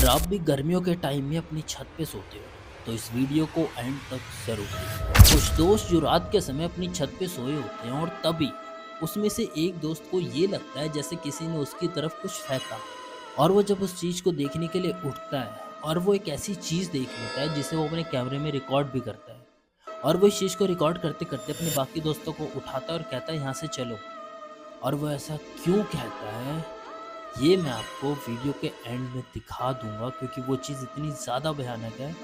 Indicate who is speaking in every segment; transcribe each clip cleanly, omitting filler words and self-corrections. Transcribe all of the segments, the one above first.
Speaker 1: अगर आप भी गर्मियों के टाइम में अपनी छत पे सोते हो तो इस वीडियो को एंड तक जरूर देखिए। कुछ दोस्त जो रात के समय अपनी छत पे सोए होते हैं और तभी उसमें से एक दोस्त को ये लगता है जैसे किसी ने उसकी तरफ कुछ फेंका, और वो जब उस चीज़ को देखने के लिए उठता है और वो एक ऐसी चीज़ देख लेता है जिसे वो अपने कैमरे में रिकॉर्ड भी करता है, और वो इस चीज़ को रिकॉर्ड करते करते अपने बाकी दोस्तों को उठाता है और कहता है यहाँ से चलो। और वो ऐसा क्यों कहता है ये मैं आपको वीडियो के एंड में दिखा दूंगा, क्योंकि वो चीज़ इतनी ज़्यादा भयानक है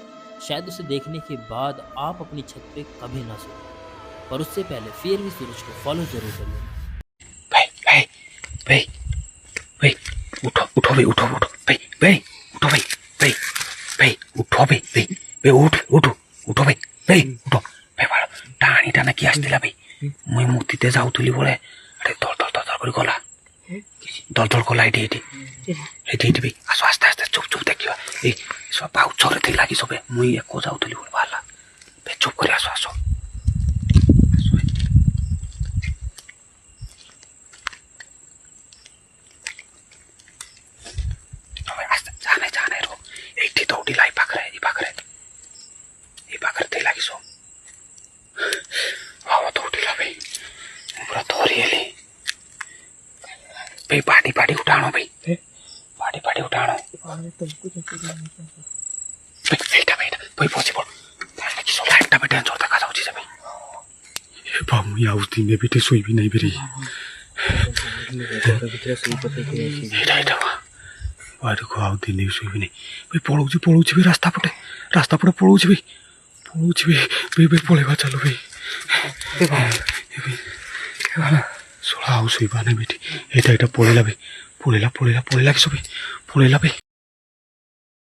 Speaker 1: शायद उसे देखने के बाद आप अपनी छत पे कभी ना सोएं। पर उससे पहले फिर भी सूरज को फॉलो जरूर कर लेना।
Speaker 2: भाई भाई भाई भाई उठो उठो भाई उठो उठो भाई भाई उठो भाई भाई भाई उठो भाई भाई भाई उठ उठो उठो भाई भाई उठो भाई बाळ टाणी टाना की आसतिला भाई मुई मुतीते जाउथुली बोले अरे दळ दळ दळ करी गला दळ दळ गला एटी एटी एटी एटी भाई आसो आस्ते आस्ते चुप चुप देखिवा ए सब पाउ छोरे थी लागी सबे मुई एको जाउथुली बोले बाला भाई चुप करी आसो आसो भाई पानी पानी उठानो भाई पानी पानी उठानो बेटा बेटा भाई पहुंचे बोल कि सो लाइट बेटा जोर तक आउची से भाई ये बामु याउती ने बेटे सोई भी नहीं बेरी एटा एटा बाहर को आउती नहीं सोई भी नहीं भाई पळौची भाई रास्ता पटे पळौची भाई भाई पळेवा चलो भाई सोला आउ सोई बाने बेटी एटा एटा पळेला भाई पळेला कि सबै पळेला भाई